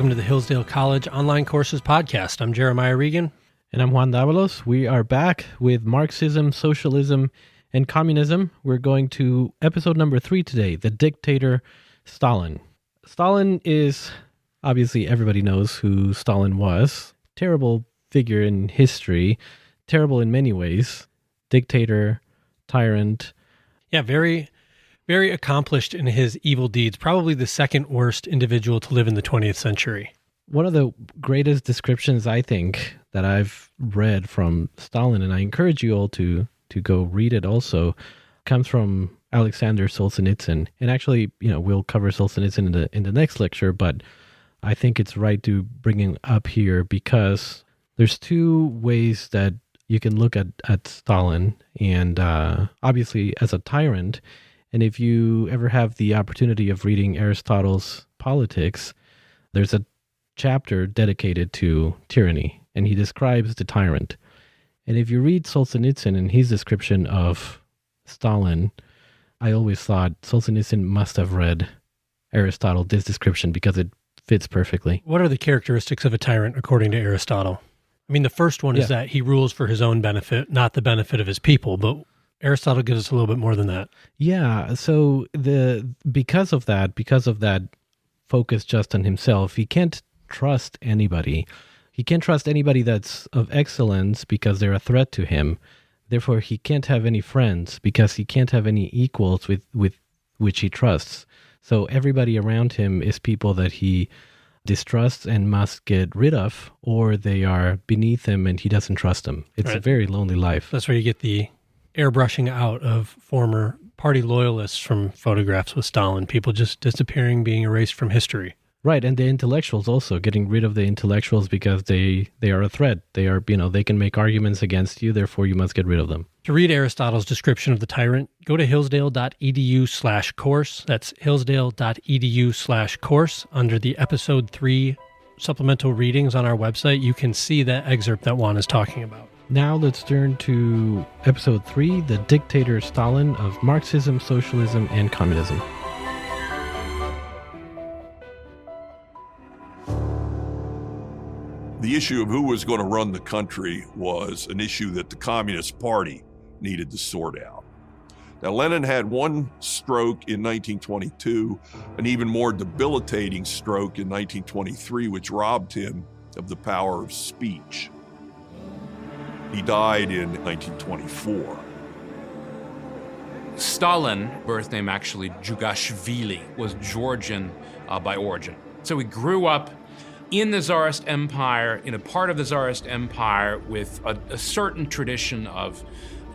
Welcome to the Hillsdale College Online Courses Podcast. I'm Jeremiah Regan. And I'm Juan. We are back with Marxism, Socialism, and Communism. We're going to episode number 3 today, the dictator Stalin. Stalin is, obviously everybody knows who Stalin was. Terrible figure in history, terrible in many ways. Dictator, tyrant. Yeah, very accomplished in his evil deeds. Probably the second worst individual to live in the 20th century. One of the greatest descriptions, I think, that I've read from Stalin, and I encourage you all to go read it also, comes from Alexander Solzhenitsyn. And actually, we'll cover Solzhenitsyn in the next lecture, but I think it's right to bring it up here because there's two ways that you can look at Stalin, and obviously as a tyrant. And if you ever have the opportunity of reading Aristotle's Politics, there's a chapter dedicated to tyranny, and he describes the tyrant. And if you read Solzhenitsyn and his description of Stalin, I always thought Solzhenitsyn must have read Aristotle, this description, because it fits perfectly. What are the characteristics of a tyrant according to Aristotle? I mean, the first one is that he rules for his own benefit, not the benefit of his people, but Aristotle gives us a little bit more than that. Yeah, so because of that focus just on himself, he can't trust anybody. He can't trust anybody that's of excellence because they're a threat to him. Therefore, he can't have any friends because he can't have any equals with which he trusts. So everybody around him is people that he distrusts and must get rid of, or they are beneath him and he doesn't trust them. It's a very lonely life. That's where you get the airbrushing out of former party loyalists from photographs with Stalin, people just disappearing, being erased from history. Right, and the intellectuals also, getting rid of the intellectuals because they are a threat. They are, they can make arguments against you, therefore you must get rid of them. To read Aristotle's description of the tyrant, go to hillsdale.edu/course. That's hillsdale.edu/course. Under the episode 3 supplemental readings on our website, you can see that excerpt that Juan is talking about. Now let's turn to episode 3, the dictator Stalin of Marxism, Socialism, and Communism. The issue of who was going to run the country was an issue that the Communist Party needed to sort out. Now, Lenin had one stroke in 1922, an even more debilitating stroke in 1923, which robbed him of the power of speech. He died in 1924. Stalin, birth name actually Jugashvili, was Georgian by origin. So he grew up in the Tsarist Empire, in a part of the Tsarist Empire with a certain tradition of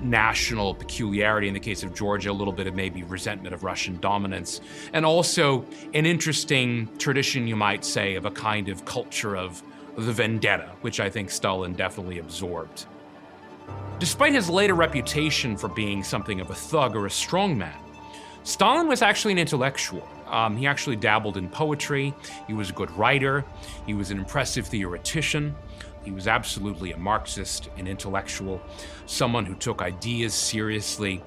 national peculiarity. In the case of Georgia, a little bit of maybe resentment of Russian dominance, and also an interesting tradition, you might say, of a kind of culture of the vendetta, which I think Stalin definitely absorbed. Despite his later reputation for being something of a thug or a strongman, Stalin was actually an intellectual. He actually dabbled in poetry. He was a good writer. He was an impressive theoretician. He was absolutely a Marxist, an intellectual, someone who took ideas seriously,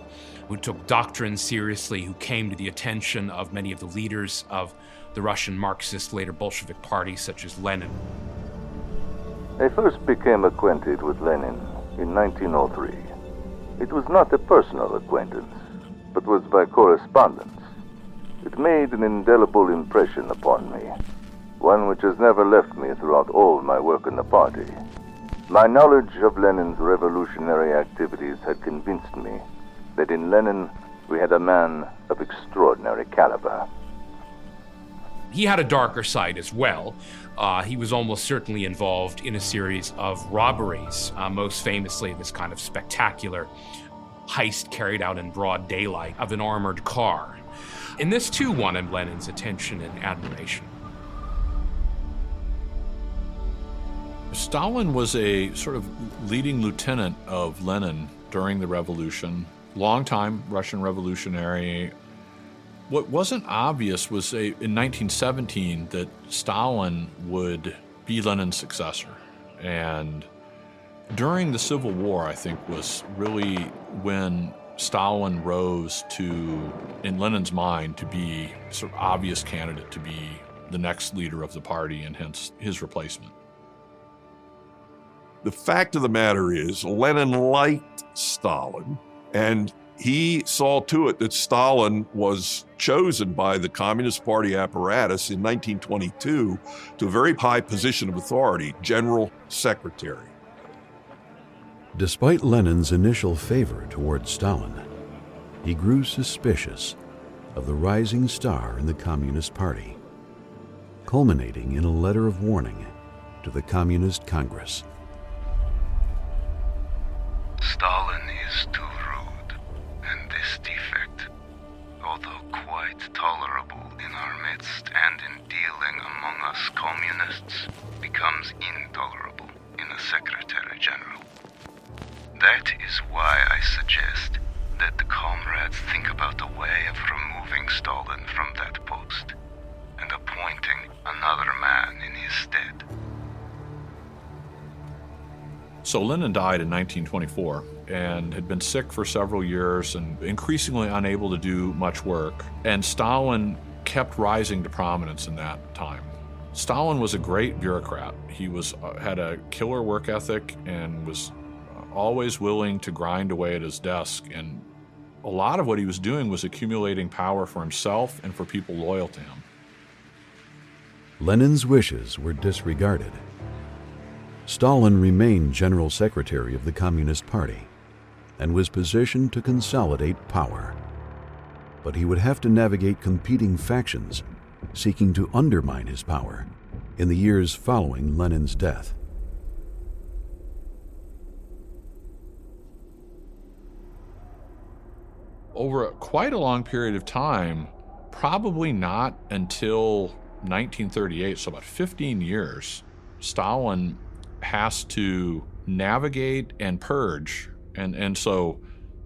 who took doctrine seriously, who came to the attention of many of the leaders of the Russian Marxist, later Bolshevik party, such as Lenin. I first became acquainted with Lenin in 1903. It was not a personal acquaintance, but was by correspondence. It made an indelible impression upon me, one which has never left me throughout all my work in the party. My knowledge of Lenin's revolutionary activities had convinced me that in Lenin we had a man of extraordinary caliber. He had a darker side as well. He was almost certainly involved in a series of robberies, most famously this kind of spectacular heist carried out in broad daylight of an armored car. And this too wanted Lenin's attention and admiration. Stalin was a sort of leading lieutenant of Lenin during the revolution, longtime Russian revolutionary. What wasn't obvious was in 1917 that Stalin would be Lenin's successor. And during the Civil War, I think, was really when Stalin rose to, in Lenin's mind, to be sort of obvious candidate to be the next leader of the party and hence his replacement. The fact of the matter is, Lenin liked Stalin, and he saw to it that Stalin was chosen by the Communist Party apparatus in 1922 to a very high position of authority, General Secretary. Despite Lenin's initial favor toward Stalin, he grew suspicious of the rising star in the Communist Party, culminating in a letter of warning to the Communist Congress. Stalin is too rude, and this defect, although quite tolerable in our midst and in dealing among us communists, becomes intolerable in a Secretary General. That is why I suggest that the comrades think about a way of removing Stalin from that post and appointing another man in his stead. So Lenin died in 1924 and had been sick for several years and increasingly unable to do much work. And Stalin kept rising to prominence in that time. Stalin was a great bureaucrat. He had a killer work ethic and was always willing to grind away at his desk. And a lot of what he was doing was accumulating power for himself and for people loyal to him. Lenin's wishes were disregarded. Stalin remained General Secretary of the Communist Party and was positioned to consolidate power. But he would have to navigate competing factions seeking to undermine his power in the years following Lenin's death. Over quite a long period of time, probably not until 1938, so about 15 years, Stalin has to navigate and purge. And so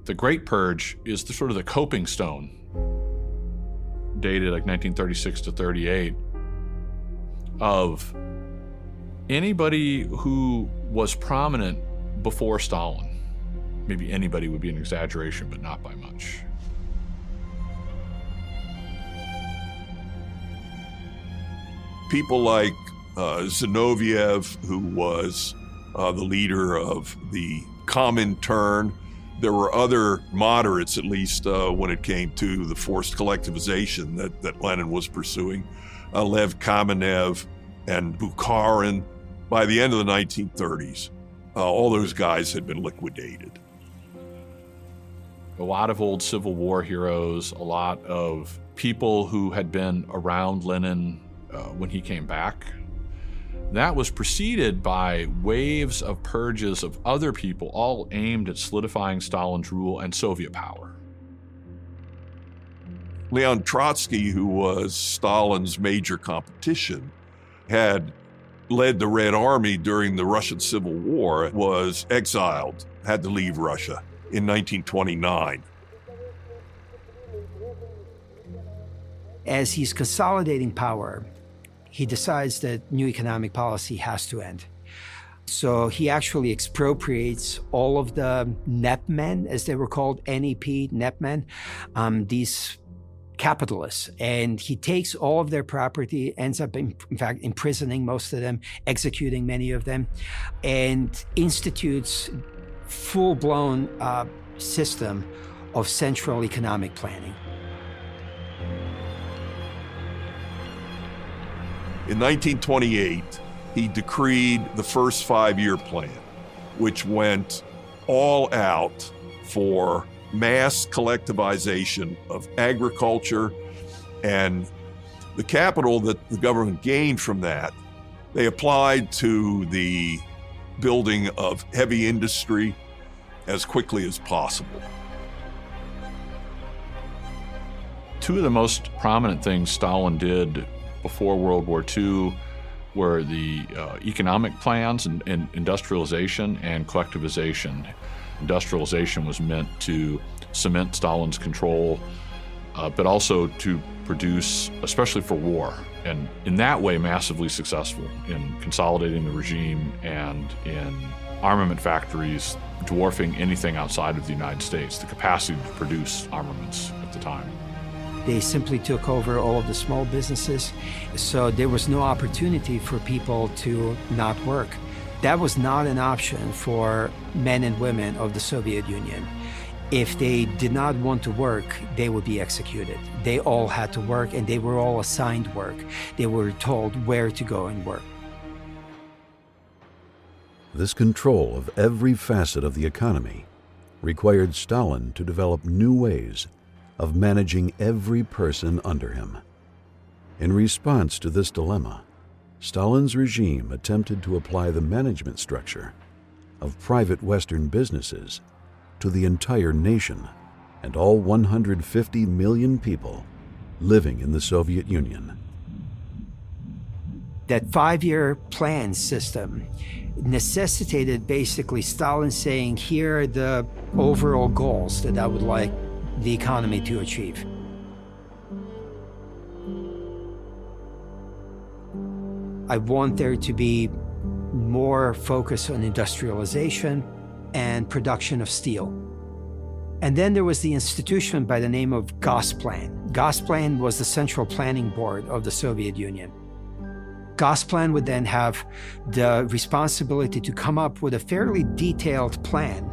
the Great Purge is sort of the coping stone, dated like 1936 to 38, of anybody who was prominent before Stalin. Maybe anybody would be an exaggeration, but not by much. People like Zinoviev, who was the leader of the Comintern. There were other moderates, at least when it came to the forced collectivization that Lenin was pursuing. Lev Kamenev and Bukharin. By the end of the 1930s, all those guys had been liquidated. A lot of old Civil War heroes, a lot of people who had been around Lenin when he came back. That was preceded by waves of purges of other people, all aimed at solidifying Stalin's rule and Soviet power. Leon Trotsky, who was Stalin's major competition, had led the Red Army during the Russian Civil War, was exiled, had to leave Russia in 1929. As he's consolidating power, he decides that new economic policy has to end. So he actually expropriates all of the NEP-men, as they were called, NEP, NEP-men, these capitalists. And he takes all of their property, ends up, in fact, imprisoning most of them, executing many of them, and institutes full-blown system of central economic planning. In 1928, he decreed the first five-year plan, which went all out for mass collectivization of agriculture, and the capital that the government gained from that, they applied to the building of heavy industry as quickly as possible. Two of the most prominent things Stalin did before World War II were the economic plans and industrialization and collectivization. Industrialization was meant to cement Stalin's control, but also to produce, especially for war, and in that way massively successful in consolidating the regime and in armament factories dwarfing anything outside of the United States, the capacity to produce armaments at the time. They simply took over all of the small businesses. So there was no opportunity for people to not work. That was not an option for men and women of the Soviet Union. If they did not want to work, they would be executed. They all had to work, and they were all assigned work. They were told where to go and work. This control of every facet of the economy required Stalin to develop new ways of managing every person under him. In response to this dilemma, Stalin's regime attempted to apply the management structure of private Western businesses to the entire nation and all 150 million people living in the Soviet Union. That 5-year plan system necessitated basically Stalin saying, here are the overall goals that I would like the economy to achieve. I want there to be more focus on industrialization and production of steel. And then there was the institution by the name of Gosplan. Gosplan was the central planning board of the Soviet Union. Gosplan would then have the responsibility to come up with a fairly detailed plan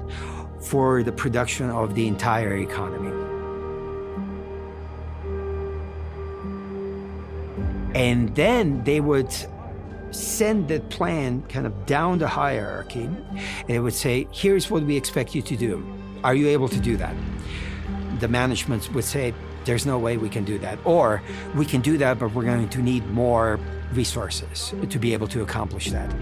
for the production of the entire economy. And then they would send that plan kind of down the hierarchy, and it would say, here's what we expect you to do. Are you able to do that? The management would say, there's no way we can do that. Or, we can do that, but we're going to need more resources to be able to accomplish that.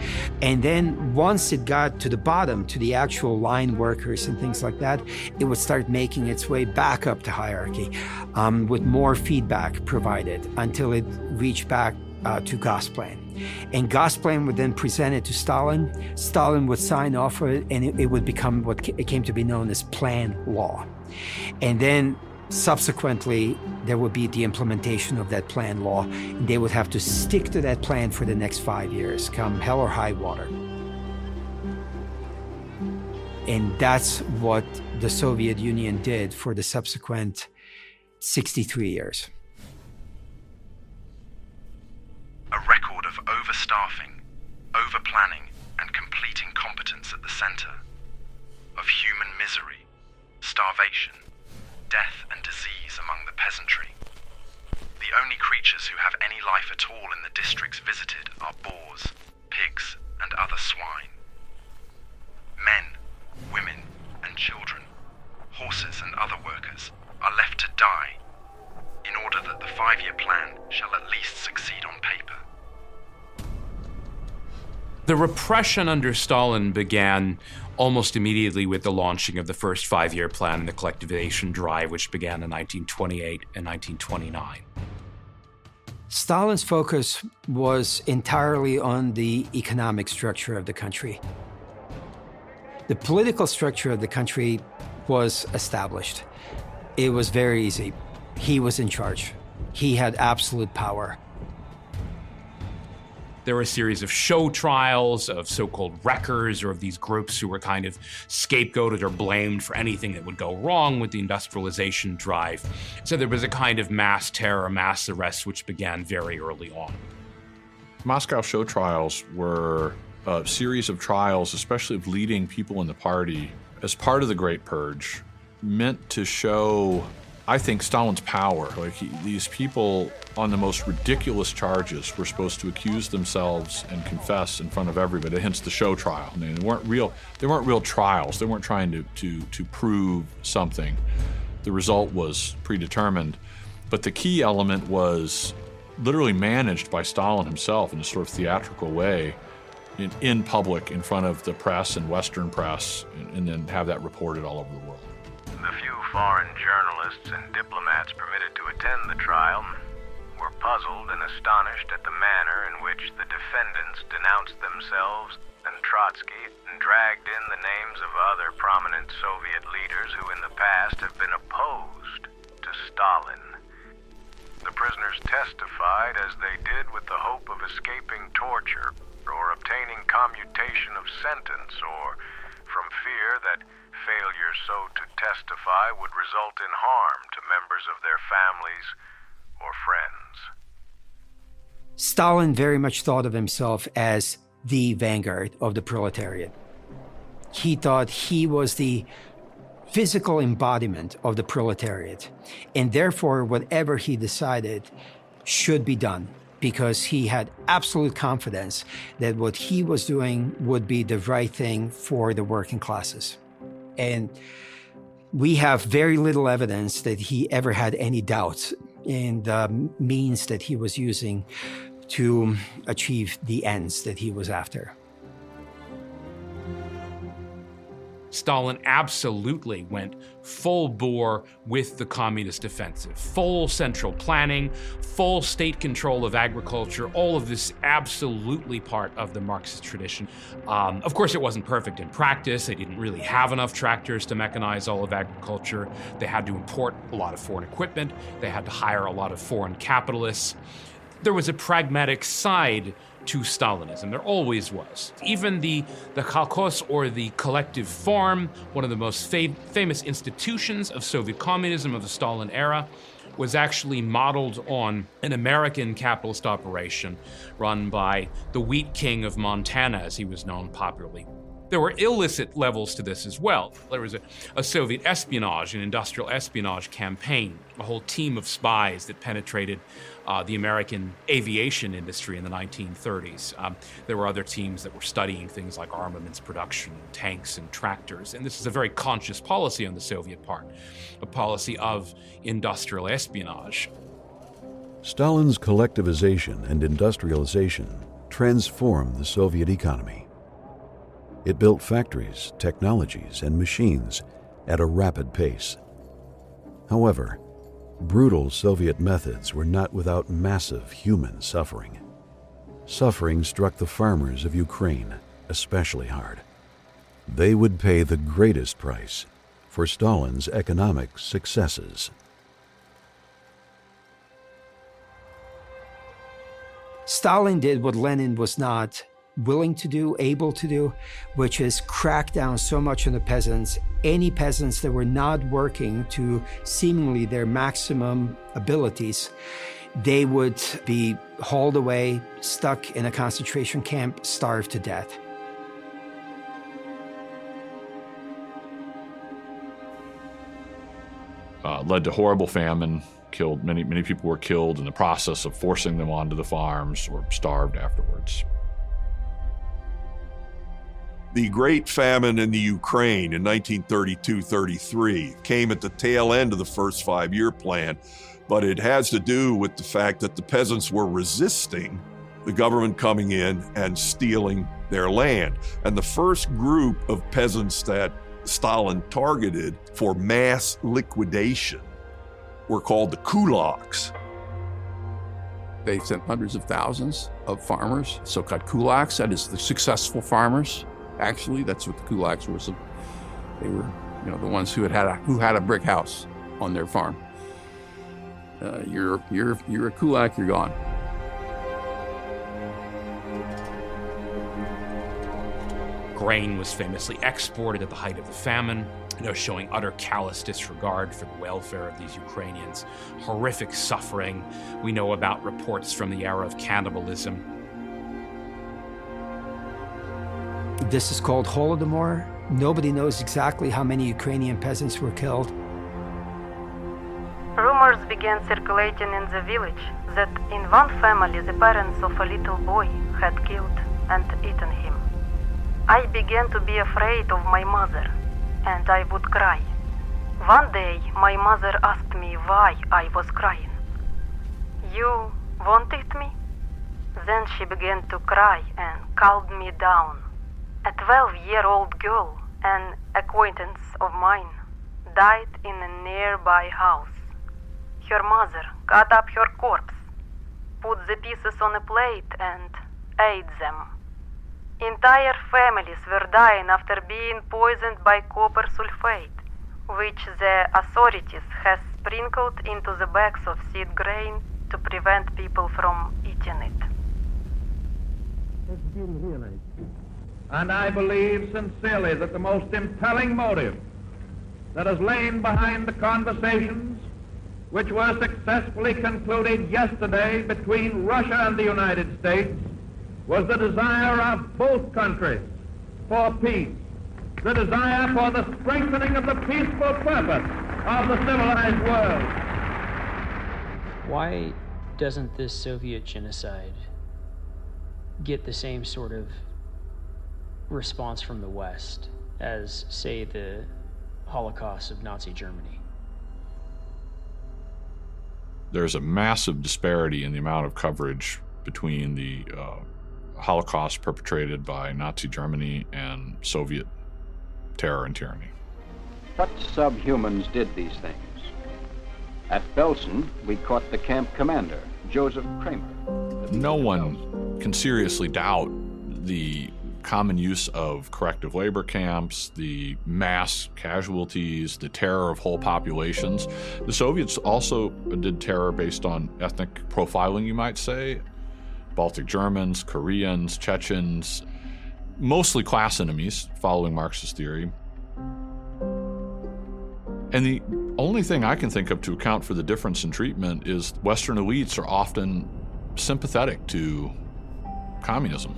And then once it got to the bottom, to the actual line workers and things like that, it would start making its way back up the hierarchy with more feedback provided until it reached back to Gosplan. And Gosplan would then present it to Stalin. Stalin would sign off for it, and it would become what came to be known as plan law. And then subsequently, there would be the implementation of that plan law, and they would have to stick to that plan for the next 5 years, come hell or high water. And that's what the Soviet Union did for the subsequent 63 years. A record of overstaffing, overplanning, and complete incompetence at the center, of human misery, starvation, death and disease among the peasantry. The only creatures who have any life at all in the districts visited are boars, pigs, and other swine. Men, women, and children, horses and other workers are left to die in order that the 5-year plan shall at least succeed on paper. The repression under Stalin began almost immediately with the launching of the first 5-year plan and the collectivization drive, which began in 1928 and 1929. Stalin's focus was entirely on the economic structure of the country. The political structure of the country was established. It was very easy. He was in charge. He had absolute power. There were a series of show trials of so-called wreckers, or of these groups who were kind of scapegoated or blamed for anything that would go wrong with the industrialization drive. So there was a kind of mass terror, mass arrests, which began very early on. Moscow show trials were a series of trials, especially of leading people in the party, as part of the Great Purge, meant to show, I think, Stalin's power. Like, these people on the most ridiculous charges were supposed to accuse themselves and confess in front of everybody, hence the show trial. I mean, they weren't real trials. They weren't trying to prove something. The result was predetermined. But the key element was literally managed by Stalin himself in a sort of theatrical way, in public, in front of the press and Western press, and then have that reported all over the world. The few foreign journalists and diplomats permitted to attend the trial were puzzled and astonished at the manner in which the defendants denounced themselves and Trotsky and dragged in the names of other prominent Soviet leaders who in the past have been opposed to Stalin. The prisoners testified as they did with the hope of escaping torture or obtaining commutation of sentence, or from fear that failure so to testify would result in harm to members of their families or friends. Stalin very much thought of himself as the vanguard of the proletariat. He thought he was the physical embodiment of the proletariat, and therefore whatever he decided should be done, because he had absolute confidence that what he was doing would be the right thing for the working classes. And we have very little evidence that he ever had any doubts in the means that he was using to achieve the ends that he was after. Stalin absolutely went full bore with the communist offensive. Full central planning, full state control of agriculture, all of this absolutely part of the Marxist tradition. Of course, it wasn't perfect in practice. They didn't really have enough tractors to mechanize all of agriculture. They had to import a lot of foreign equipment. They had to hire a lot of foreign capitalists. There was a pragmatic side to Stalinism. There always was. Even the kolkhoz, or the collective farm, one of the most famous institutions of Soviet communism of the Stalin era, was actually modeled on an American capitalist operation run by the Wheat King of Montana, as he was known popularly. There were illicit levels to this as well. There was a Soviet espionage, an industrial espionage campaign, a whole team of spies that penetrated the American aviation industry in the 1930s. There were other teams that were studying things like armaments production, tanks and tractors. And this is a very conscious policy on the Soviet part, a policy of industrial espionage. Stalin's collectivization and industrialization transformed the Soviet economy. It built factories, technologies, and machines at a rapid pace. However, brutal Soviet methods were not without massive human suffering. Suffering struck the farmers of Ukraine especially hard. They would pay the greatest price for Stalin's economic successes. Stalin did what Lenin was not willing to do, able to do, which is crack down so much on the peasants. Any peasants that were not working to seemingly their maximum abilities, they would be hauled away, stuck in a concentration camp, starved to death. Led to horrible famine, killed many people were killed in the process of forcing them onto the farms or starved afterwards. The Great Famine in the Ukraine in 1932-33 came at the tail end of the first five-year plan, but it has to do with the fact that the peasants were resisting the government coming in and stealing their land. And the first group of peasants that Stalin targeted for mass liquidation were called the kulaks. They sent hundreds of thousands of farmers, so-called kulaks, that is the successful farmers. Actually, that's what the kulaks were. So they were, the ones who had a brick house on their farm. You're a kulak, you're gone. Grain was famously exported at the height of the famine, showing utter callous disregard for the welfare of these Ukrainians. Horrific suffering. We know about reports from the era of cannibalism. This is called Holodomor. Nobody knows exactly how many Ukrainian peasants were killed. Rumors began circulating in the village that in one family the parents of a little boy had killed and eaten him. I began to be afraid of my mother, and I would cry. One day my mother asked me why I was crying. "You wanted me?" Then she began to cry and calmed me down. A 12-year-old girl, an acquaintance of mine, died in a nearby house. Her mother cut up her corpse, put the pieces on a plate, and ate them. Entire families were dying after being poisoned by copper sulfate, which the authorities have sprinkled into the bags of seed grain to prevent people from eating it. It's been realized. And I believe sincerely that the most impelling motive that has lain behind the conversations which were successfully concluded yesterday between Russia and the United States was the desire of both countries for peace, the desire for the strengthening of the peaceful purpose of the civilized world. Why doesn't this Soviet genocide get the same sort of response from the West as, say, the Holocaust of Nazi Germany? There's a massive disparity in the amount of coverage between the Holocaust perpetrated by Nazi Germany and Soviet terror and tyranny. What subhumans did these things? At Belsen, we caught the camp commander, Joseph Kramer. No one can seriously doubt the common use of corrective labor camps, the mass casualties, the terror of whole populations. The Soviets also did terror based on ethnic profiling, you might say. Baltic Germans, Koreans, Chechens, mostly class enemies, following Marxist theory. And the only thing I can think of to account for the difference in treatment is Western elites are often sympathetic to communism.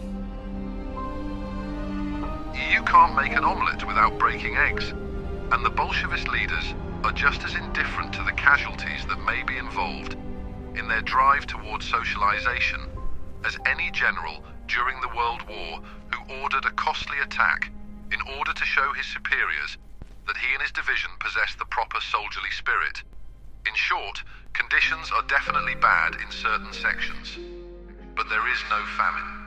You can't make an omelette without breaking eggs, and the Bolshevist leaders are just as indifferent to the casualties that may be involved in their drive towards socialization as any general during the World War who ordered a costly attack in order to show his superiors that he and his division possessed the proper soldierly spirit. In short, conditions are definitely bad in certain sections, but there is no famine.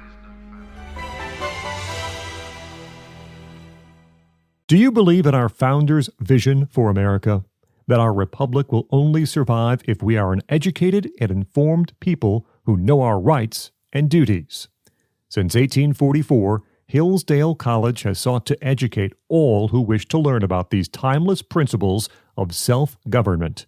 Do you believe in our founders' vision for America? That our republic will only survive if we are an educated and informed people who know our rights and duties? Since 1844, Hillsdale College has sought to educate all who wish to learn about these timeless principles of self-government.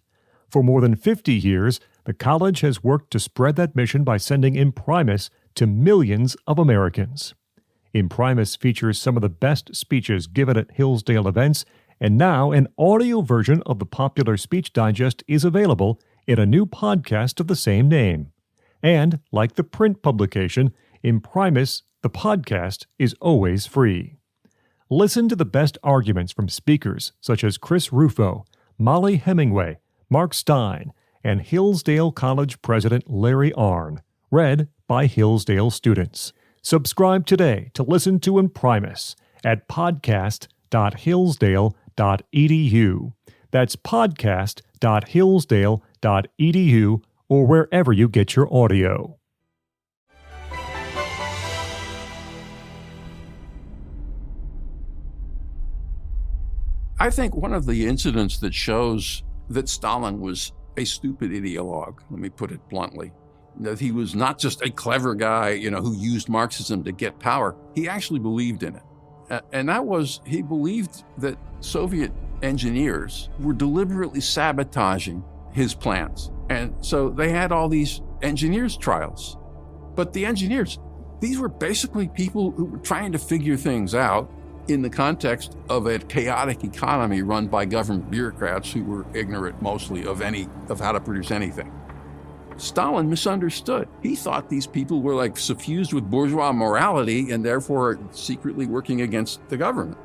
For more than 50 years, the college has worked to spread that mission by sending Imprimis to millions of Americans. Imprimis features some of the best speeches given at Hillsdale events, and now an audio version of the popular speech digest is available in a new podcast of the same name. And, like the print publication, Imprimis, the podcast, is always free. Listen to the best arguments from speakers such as Chris Rufo, Molly Hemingway, Mark Stein, and Hillsdale College President Larry Arnn, read by Hillsdale students. Subscribe today to listen to Imprimis at podcast.hillsdale.edu. That's podcast.hillsdale.edu or wherever you get your audio. I think one of the incidents that shows that Stalin was a stupid ideologue, let me put it bluntly, that he was not just a clever guy, who used Marxism to get power. He actually believed in it. And that was, he believed that Soviet engineers were deliberately sabotaging his plans. And so they had all these engineers trials. But the engineers, these were basically people who were trying to figure things out in the context of a chaotic economy run by government bureaucrats who were ignorant mostly of how to produce anything. Stalin misunderstood. He thought these people were like suffused with bourgeois morality and therefore secretly working against the government.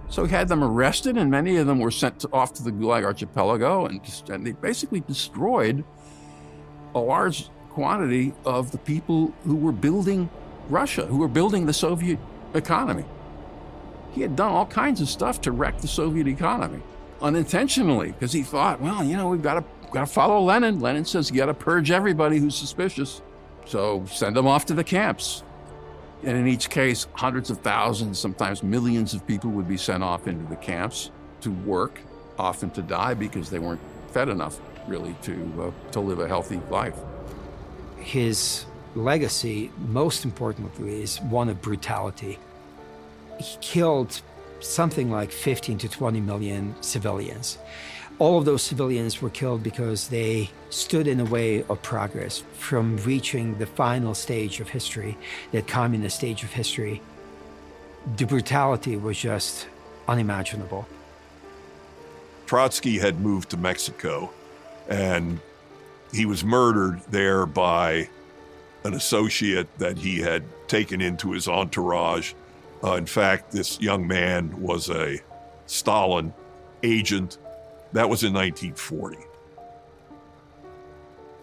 So he had them arrested, and many of them were sent off to the Gulag Archipelago, and they basically destroyed a large quantity of the people who were building Russia, who were building the Soviet economy. He had done all kinds of stuff to wreck the Soviet economy, unintentionally, because he thought, well, we've got to follow Lenin. Lenin says you got to purge everybody who's suspicious. So send them off to the camps. And in each case, hundreds of thousands, sometimes millions of people would be sent off into the camps to work, often to die because they weren't fed enough, really, to live a healthy life. His legacy, most importantly, is one of brutality. He killed something like 15 to 20 million civilians. All of those civilians were killed because they stood in the way of progress from reaching the final stage of history, that communist stage of history. The brutality was just unimaginable. Trotsky had moved to Mexico, and he was murdered there by an associate that he had taken into his entourage. In fact, this young man was a Stalin agent. That was in 1940.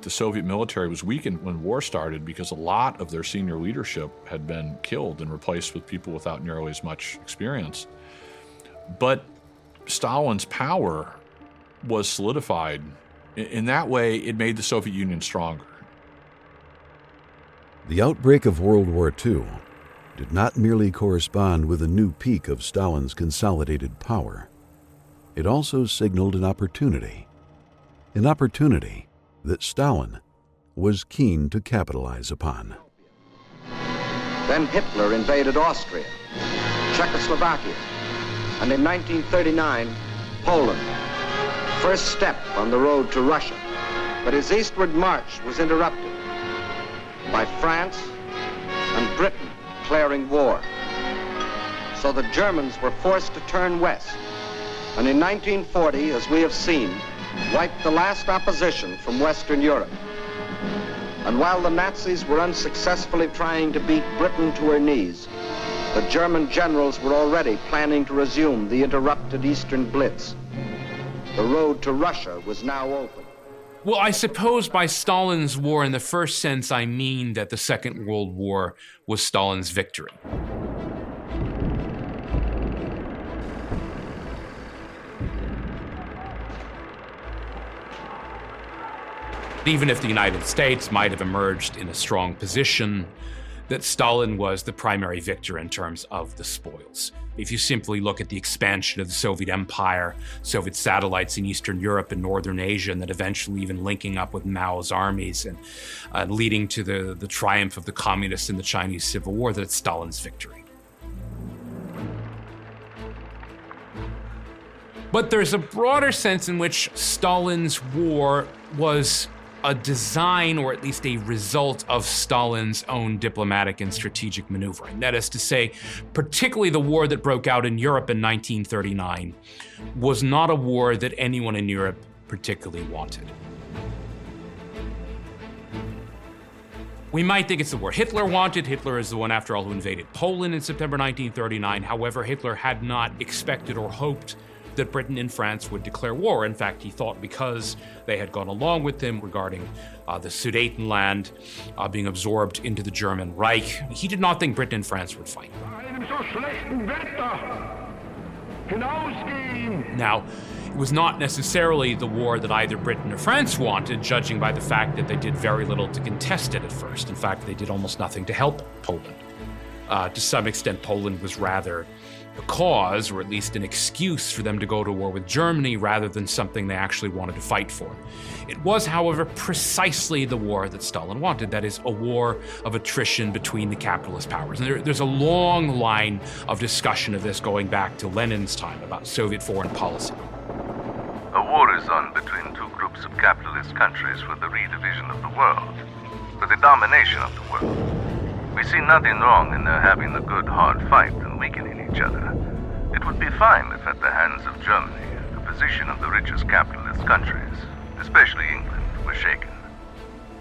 The Soviet military was weakened when war started because a lot of their senior leadership had been killed and replaced with people without nearly as much experience. But Stalin's power was solidified. In that way, it made the Soviet Union stronger. The outbreak of World War II did not merely correspond with a new peak of Stalin's consolidated power. It also signaled an opportunity that Stalin was keen to capitalize upon. Then Hitler invaded Austria, Czechoslovakia, and in 1939, Poland. First step on the road to Russia. But his eastward march was interrupted by France and Britain declaring war. So the Germans were forced to turn west. And in 1940, as we have seen, wiped the last opposition from Western Europe. And while the Nazis were unsuccessfully trying to beat Britain to her knees, the German generals were already planning to resume the interrupted Eastern Blitz. The road to Russia was now open. Well, I suppose by Stalin's war, in the first sense, I mean that the Second World War was Stalin's victory. Even if the United States might have emerged in a strong position, that Stalin was the primary victor in terms of the spoils. If you simply look at the expansion of the Soviet Empire, Soviet satellites in Eastern Europe and Northern Asia, and then eventually even linking up with Mao's armies and leading to the triumph of the communists in the Chinese Civil War, that's Stalin's victory. But there's a broader sense in which Stalin's war was a design, or at least a result, of Stalin's own diplomatic and strategic maneuvering. That is to say, particularly the war that broke out in Europe in 1939 was not a war that anyone in Europe particularly wanted. We might think it's the war Hitler wanted. Hitler is the one, after all, who invaded Poland in September 1939. However, Hitler had not expected or hoped that Britain and France would declare war. In fact, he thought because they had gone along with him regarding the Sudetenland being absorbed into the German Reich, he did not think Britain and France would fight. Now, it was not necessarily the war that either Britain or France wanted, judging by the fact that they did very little to contest it at first. In fact, they did almost nothing to help Poland. To some extent, Poland was rather a cause, or at least an excuse, for them to go to war with Germany rather than something they actually wanted to fight for. It was, however, precisely the war that Stalin wanted, that is, a war of attrition between the capitalist powers. And there's a long line of discussion of this going back to Lenin's time about Soviet foreign policy. A war is on between two groups of capitalist countries for the redivision of the world, for the domination of the world. We see nothing wrong in their having a good hard fight and weakening each other. It would be fine if at the hands of Germany, the position of the richest capitalist countries, especially England, was shaken.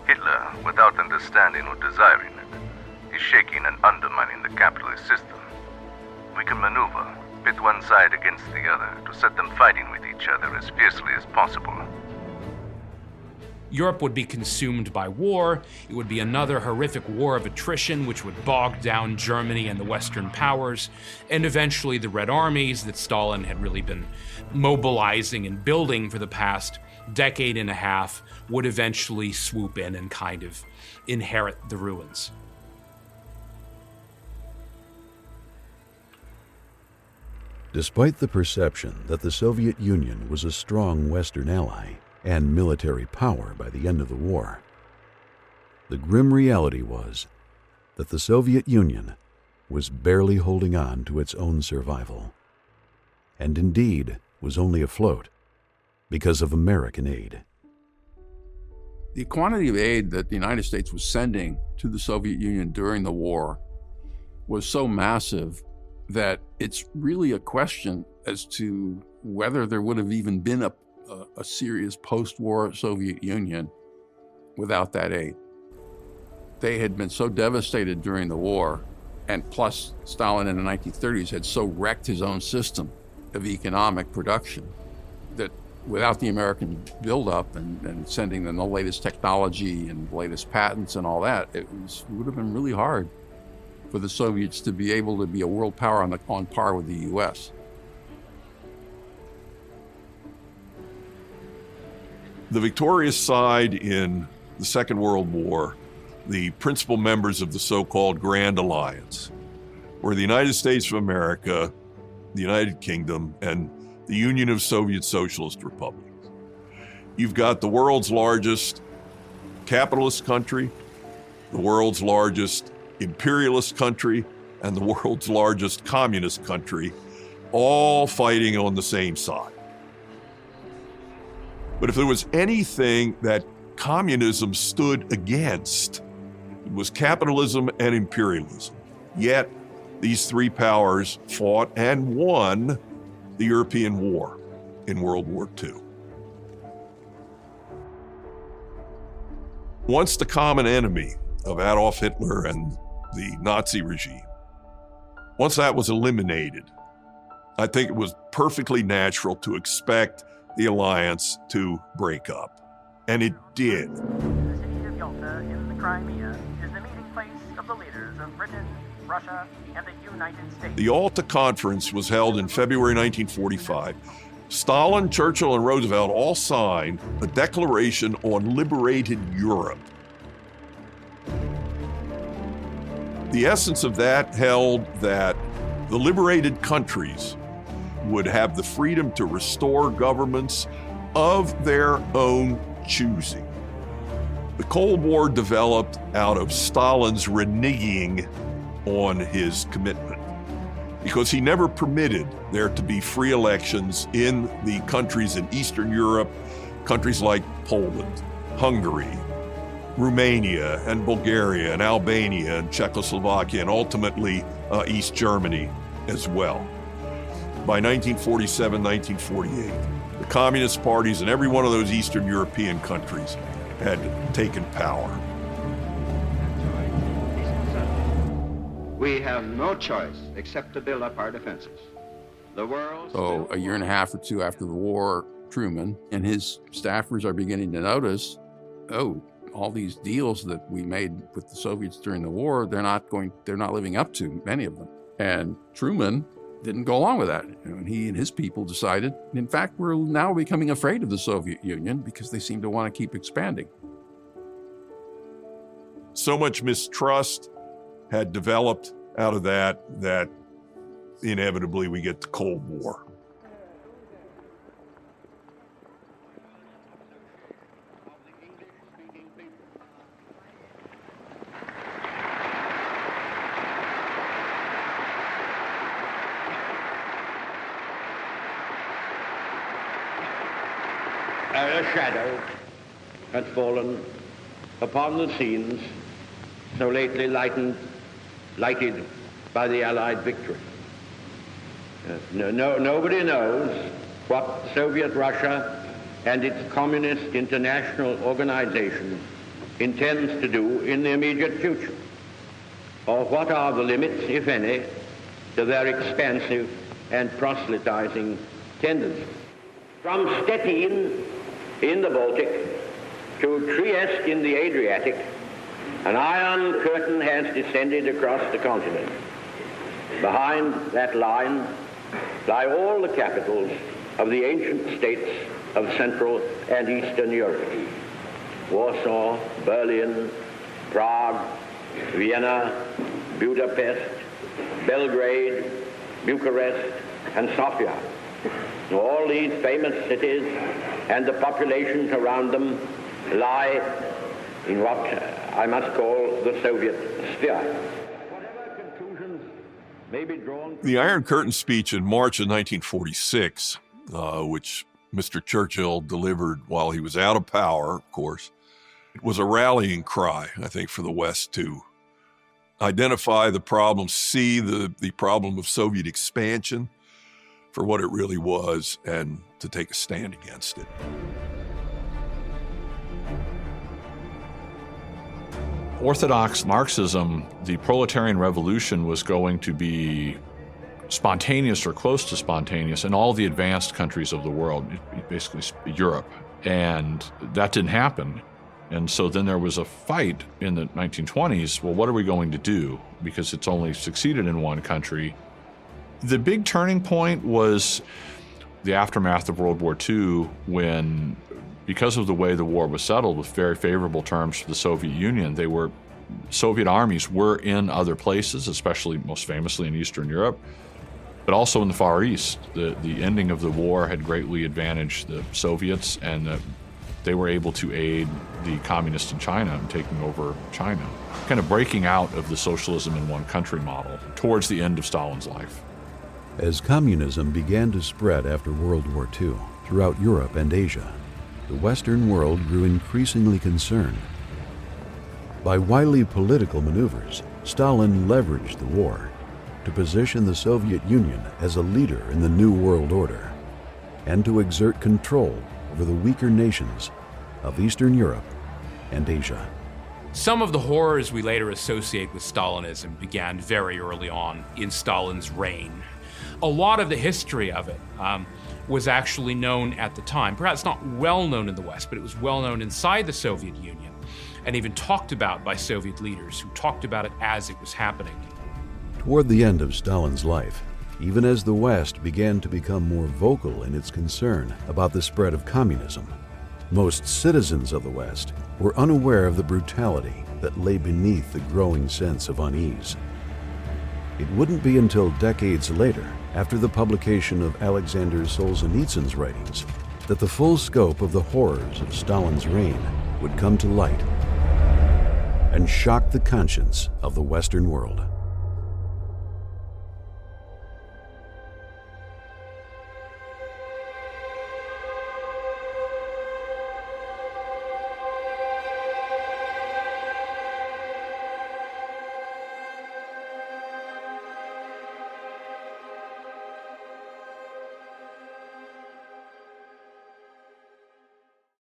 Hitler, without understanding or desiring it, is shaking and undermining the capitalist system. We can maneuver, pit one side against the other to set them fighting with each other as fiercely as possible. Europe would be consumed by war. It would be another horrific war of attrition, which would bog down Germany and the Western powers. And eventually the Red Armies that Stalin had really been mobilizing and building for the past decade and a half would eventually swoop in and kind of inherit the ruins. Despite the perception that the Soviet Union was a strong Western ally and military power by the end of the war, the grim reality was that the Soviet Union was barely holding on to its own survival, and indeed was only afloat because of American aid. The quantity of aid that the United States was sending to the Soviet Union during the war was so massive that it's really a question as to whether there would have even been a serious post-war Soviet Union without that aid. They had been so devastated during the war, and plus Stalin in the 1930s had so wrecked his own system of economic production that without the American buildup and sending them the latest technology and latest patents and all that, it would have been really hard for the Soviets to be able to be a world power on par with the U.S. The victorious side in the Second World War, the principal members of the so-called Grand Alliance, were the United States of America, the United Kingdom, and the Union of Soviet Socialist Republics. You've got the world's largest capitalist country, the world's largest imperialist country, and the world's largest communist country, all fighting on the same side. But if there was anything that communism stood against, it was capitalism and imperialism. Yet, these three powers fought and won the European War in World War II. Once the common enemy of Adolf Hitler and the Nazi regime, once that was eliminated, I think it was perfectly natural to expect the alliance to break up. And it did. The city of Yalta in the Crimea is the meeting place of the leaders of Britain, Russia, and the United States. The Yalta Conference was held in February 1945. Stalin, Churchill, and Roosevelt all signed a declaration on liberated Europe. The essence of that held that the liberated countries would have the freedom to restore governments of their own choosing. The Cold War developed out of Stalin's reneging on his commitment, because he never permitted there to be free elections in the countries in Eastern Europe, countries like Poland, Hungary, Romania, and Bulgaria, and Albania, and Czechoslovakia, and ultimately East Germany as well. By 1947, 1948, the communist parties in every one of those Eastern European countries had taken power. We have no choice except to build up our defenses. The world. So a year and a half or two after the war, Truman and his staffers are beginning to notice, all these deals that we made with the Soviets during the war, they're not living up to, many of them. And Truman didn't go along with that. And he and his people decided, in fact, we're now becoming afraid of the Soviet Union because they seem to want to keep expanding. So much mistrust had developed out of that inevitably we get the Cold War. A shadow had fallen upon the scenes so lately lighted by the Allied victory. Nobody knows what Soviet Russia and its Communist International Organization intends to do in the immediate future, or what are the limits, if any, to their expansive and proselytizing tendencies. From Stettin in the Baltic to Trieste in the Adriatic, an iron curtain has descended across the continent. Behind that line lie all the capitals of the ancient states of Central and Eastern Europe: Warsaw, Berlin, Prague, Vienna, Budapest, Belgrade, Bucharest, and Sofia. All these famous cities and the populations around them lie in what I must call the Soviet sphere. Whatever conclusions may be drawn. The Iron Curtain speech in March of 1946, which Mr. Churchill delivered while he was out of power, of course, it was a rallying cry, I think, for the West to identify the problem, see the problem of Soviet expansion, for what it really was and to take a stand against it. Orthodox Marxism, the proletarian revolution was going to be spontaneous or close to spontaneous in all the advanced countries of the world, basically Europe. And that didn't happen. And so then there was a fight in the 1920s. Well, what are we going to do? Because it's only succeeded in one country. The big turning point was the aftermath of World War II when, because of the way the war was settled with very favorable terms for the Soviet Union, Soviet armies were in other places, especially most famously in Eastern Europe, but also in the Far East. The ending of the war had greatly advantaged the Soviets, and they were able to aid the communists in China in taking over China, kind of breaking out of the socialism in one country model towards the end of Stalin's life. As communism began to spread after World War II throughout Europe and Asia, the Western world grew increasingly concerned. By wily political maneuvers, Stalin leveraged the war to position the Soviet Union as a leader in the New World Order and to exert control over the weaker nations of Eastern Europe and Asia. Some of the horrors we later associate with Stalinism began very early on in Stalin's reign. A lot of the history of it was actually known at the time. Perhaps not well known in the West, but it was well known inside the Soviet Union and even talked about by Soviet leaders who talked about it as it was happening. Toward the end of Stalin's life, even as the West began to become more vocal in its concern about the spread of communism, most citizens of the West were unaware of the brutality that lay beneath the growing sense of unease. It wouldn't be until decades later, after the publication of Alexander Solzhenitsyn's writings, that the full scope of the horrors of Stalin's reign would come to light and shock the conscience of the Western world.